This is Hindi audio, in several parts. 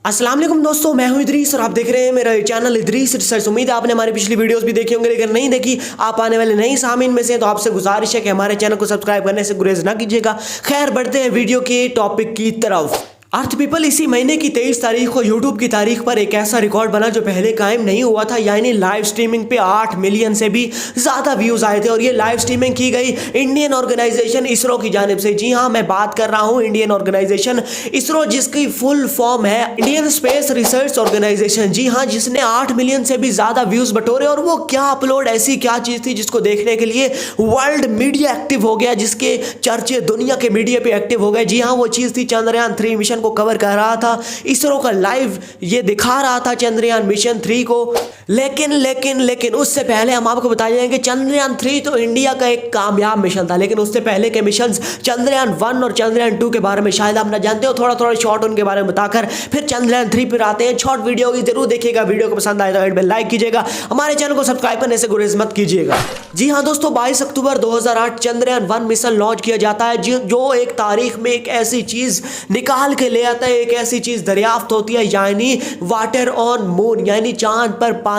अस्सलाम वालेकुम दोस्तों, मैं हूं इदरीस और आप देख रहे हैं मेरा चैनल इदरीस रिसर्च। उम्मीद है आपने हमारी पिछली वीडियोस भी देखी होंगी, लेकिन नहीं देखी आप आने वाले नई सामीन में से, तो आपसे गुजारिश है कि हमारे चैनल को सब्सक्राइब करने से गुरेज ना कीजिएगा। खैर, बढ़ते हैं वीडियो के टॉपिक की तरफ। अर्थ पीपल, इसी महीने की 23 तारीख को यूट्यूब की तारीख पर एक ऐसा रिकॉर्ड बना जो पहले कायम नहीं हुआ था, यानी लाइव स्ट्रीमिंग पे 8 मिलियन से भी ज़्यादा व्यूज़ आए थे। और ये लाइव स्ट्रीमिंग की गई इंडियन ऑर्गेनाइजेशन इसरो की जानिब से। जी हाँ, मैं बात कर रहा हूँ इंडियन ऑर्गेनाइजेशन इसरो, जिसकी फुल फॉर्म है इंडियन स्पेस रिसर्च ऑर्गेनाइजेशन। जी हाँ, जिसने 8 मिलियन से भी ज़्यादा व्यूज़ बटोरे। और वो क्या अपलोड, ऐसी क्या चीज़ थी जिसको देखने के लिए वर्ल्ड मीडिया एक्टिव हो गया, जिसके चर्चे दुनिया के मीडिया पे एक्टिव हो गए। जी हाँ, वो चीज़ थी चंद्रयान 3 मिशन को कवर कर रहा था इसरो का, लाइव ये दिखा रहा था चंद्रयान मिशन 3 को। लेकिन उससे पहले हम आपको बता दें कि चंद्रयान 3 तो इंडिया का एक कामयाब मिशन था, लेकिन उससे पहले के मिशन चंद्रयान 1 और चंद्रयान 2 के बारे में शायद आप ना जानते हो। थोड़ा शॉर्ट उनके बारे में बताकर फिर चंद्रयान 3 पर आते हैं। शॉर्ट वीडियो होगी, जरूर देखिएगा। वीडियो को पसंद आए तो लाइक कीजिएगा, हमारे चैनल को सब्सक्राइब करने से गुरेज मत कीजिएगा। जी हाँ दोस्तों, 22 अक्टूबर 2008 चंद्रयान 1 मिशन लॉन्च किया जाता है, जो एक तारीख में एक ऐसी चीज निकाल के ले आता है, एक ऐसी चीज दरियाफ्त होती है, यानी वाटर ऑन मून, यानी चांद पर पानी।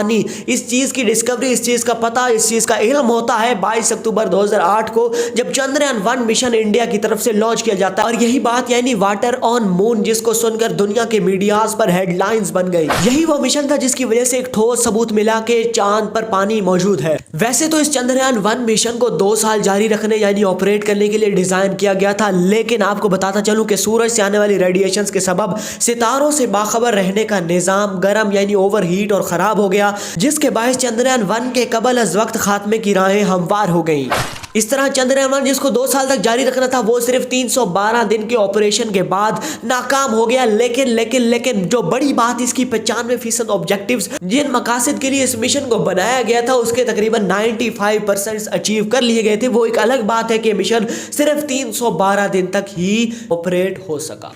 इस चीज की डिस्कवरी, इस चीज का पता, इस चीज का इल्म होता है 22 अक्टूबर 2008 को, जब चंद्रयान 1 मिशन इंडिया की तरफ से लॉन्च किया जाता है। और यही बात, यानी वाटर ऑन मून, जिसको सुनकर दुनिया के मीडियाज पर हेडलाइंस बन गई। यही वो मिशन था जिसकी वजह से एक ठोस सबूत मिला कि चांद पर पानी मौजूद है। वैसे तो इस चंद्रयान 1 मिशन को 2 साल जारी रखने यानी ऑपरेट करने के लिए डिजाइन किया गया था, लेकिन आपको बताता चलूं कि सूरज से आने वाली रेडिएशंस के सबब सितारों से बाखबर रहने का निजाम गर्म यानी ओवर हीट और खराब हो गया, जिसके बायस चंद्रयान 1 के कबल अज वक्त खात्मे की राहें हमवार हो गई। इस तरह चंद्रयान 1 जिसको 2 साल तक जारी रखना था, वो सिर्फ 312 दिन के ऑपरेशन के बाद नाकाम हो गया। लेकिन जो बड़ी बात, इसकी 95% ऑब्जेक्टिव्स जिन मकासद के लिए इस मिशन को बनाया गया था, उसके तकरीबन 95% अचीव कर लिए गए थे। वो एक अलग बात है कि मिशन सिर्फ 312 दिन तक ही ऑपरेट हो सका।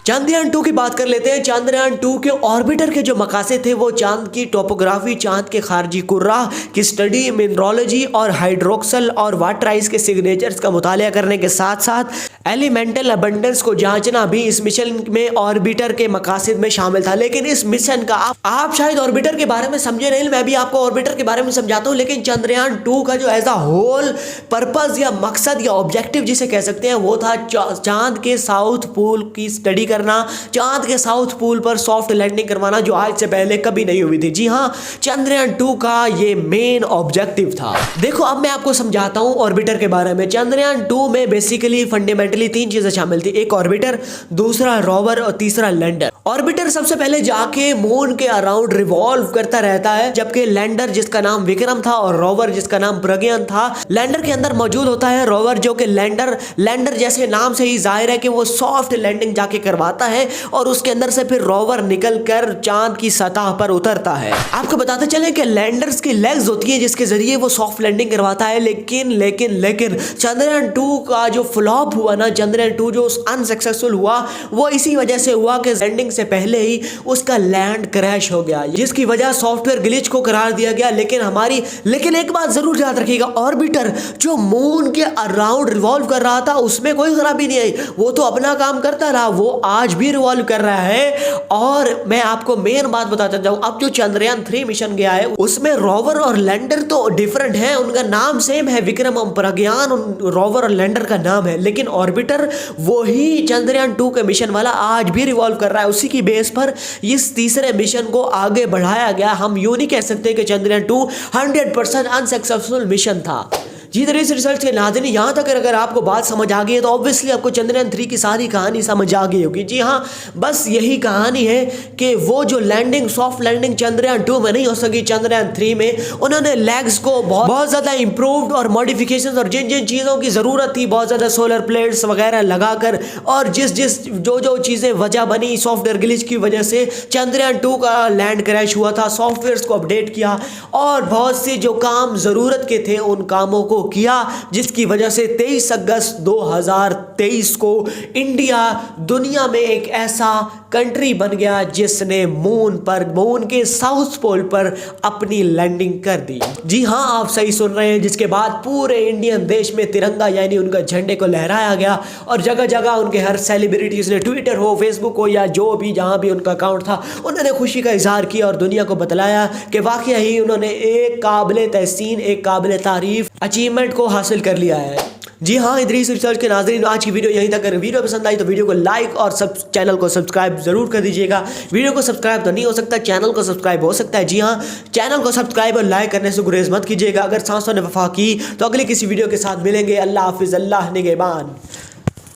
चंद्रयान 2 की बात कर लेते हैं। चंद्रयान 2 के ऑर्बिटर के जो मकासद थे, वो चांद की टोपोग्राफी, चांद के खारजी कुर्रा की स्टडी, मिनरोलॉजी और हाइड्रोक्सल और वाटर आइस के सिग्नेचर्स का मुतालिया करने के साथ साथ एलिमेंटल अबंडेंस को जांचना भी इस मिशन में ऑर्बिटर के मकासद में शामिल था। लेकिन इस मिशन का आप शायद ऑर्बिटर के बारे में समझे नहीं, मैं भी आपको ऑर्बिटर के बारे में समझाता हूँ। लेकिन चंद्रयान 2 का जो एज अ होल पर्पज या मकसद या ऑब्जेक्टिव जिसे कह सकते हैं, वो था चांद के साउथ पोल की स्टडी करना, चांद के साउथ पोल पर सॉफ्ट लैंडिंग करवाना, जो आज से पहले कभी नहीं हुई थी। जी हाँ, चंद्रयान 2 का ये मेन ऑब्जेक्टिव था। देखो, अब मैं आपको समझाता हूँ ऑर्बिटर के बारे में। चंद्रयान 2 में बेसिकली फंडामेंटली 3 चीजें शामिल थी, एक ऑर्बिटर, दूसरा रोवर और तीसरा लैंडर। ऑर्बिटर सबसे पहले जाके मून के अराउंड रिवॉल्व करता रहता है, जबकि लैंडर जिसका नाम विक्रम था और रोवर जिसका नाम प्रज्ञान था, लैंडर के अंदर मौजूद होता है रोवर, जो कि लैंडर जैसे नाम से ही जाहिर है कि वो सॉफ्ट लैंडिंग जाके करवाता है, और उसके अंदर से फिर रोवर निकलकर चांद की सतह पर उतरता है। आपको बताते चले कि लैंडर्स की लेग्स होती है जिसके जरिए वो सॉफ्ट लैंडिंग करवाता है। लेकिन चंद्रयान 2 का जो फ्लॉप हुआ ना, चंद्रयान 2 जो अनसक्सेसफुल हुआ, वो इसी वजह से हुआ कि लैंडिंग से पहले ही उसका लैंड क्रैश हो गया, जिसकी वजह सॉफ्टवेयर ग्लिच को करार दिया गया। लेकिन एक बात जरूर याद रखिएगा, ऑर्बिटर जो मून के अराउंड रिवॉल्व कर रहा था, उसमें कोई खराबी नहीं आई, वो तो अपना काम करता रहा, वो आज भी रिवॉल्व कर रहा है। और मैं आपको मेन बात बताता जाऊं, अब जो चंद्रयान 3 मिशन गया है, उसमें रोवर और लैंडर तो डिफरेंट है, उनका नाम सेम है, विक्रम और प्रज्ञान रोवर और लैंडर का नाम है, लेकिन ऑर्बिटर वही चंद्रयान 2 के मिशन वाला आज भी रिवॉल्व कर रहा है। उसी की बेस पर इस तीसरे मिशन को आगे बढ़ाया गया। हम यूं नहीं कह सकते कि चंद्रयान 2 100% अनसक्सेसफुल मिशन था। जी इस रिसर्च के नाज़रीन, यहाँ तक अगर आपको बात समझ आ गई है, तो ऑब्वियसली आपको चंद्रयान 3 की सारी कहानी समझ आ गई होगी। जी हाँ, बस यही कहानी है कि वो जो लैंडिंग, सॉफ्ट लैंडिंग चंद्रयान 2 में नहीं हो सकी, चंद्रयान 3 में उन्होंने लेग्स को बहुत ज़्यादा इम्प्रूव्ड और मॉडिफिकेशन और जिन चीज़ों की ज़रूरत थी, बहुत ज़्यादा सोलर प्लेट्स वगैरह लगाकर, और जो चीज़ें वजह बनी सॉफ्टवेयर ग्लिच की वजह से चंद्रयान 2 का लैंड क्रैश हुआ था, सॉफ्टवेयर को अपडेट किया और बहुत से जो काम ज़रूरत के थे उन कामों को किया, जिसकी वजह से 23 अगस्त 2023 को इंडिया दुनिया में एक ऐसा कंट्री बन गया जिसने मून के साउथ पोल पर अपनी लैंडिंग कर दी। जी हाँ, आप सही सुन रहे हैं, जिसके बाद पूरे इंडियन देश में तिरंगा यानी उनका झंडे को लहराया गया और जगह जगह उनके हर सेलिब्रिटीज ने, ट्विटर हो, फेसबुक हो या जो भी जहां भी उनका अकाउंट था, उन्होंने खुशी का इजहार किया और दुनिया को बतलाया कि वाकई ही उन्होंने एक काबिल तहसीन, एक काबिल तारीफ अचीवमेंट को हासिल कर लिया है। जी हाँ, इदरीस रिसर्च के नाज़रीन, आज की वीडियो यहीं तक। अगर वीडियो पसंद आई तो वीडियो को लाइक और चैनल को सब्सक्राइब जरूर कर दीजिएगा। वीडियो को सब्सक्राइब तो नहीं हो सकता, चैनल को सब्सक्राइब हो सकता है। जी हाँ, चैनल को सब्सक्राइब और लाइक करने से गुरेज मत कीजिएगा। अगर सांसों ने वफा की तो अगली किसी वीडियो के साथ मिलेंगे। अल्लाह हाफिज़, अल्लाह निगहबान।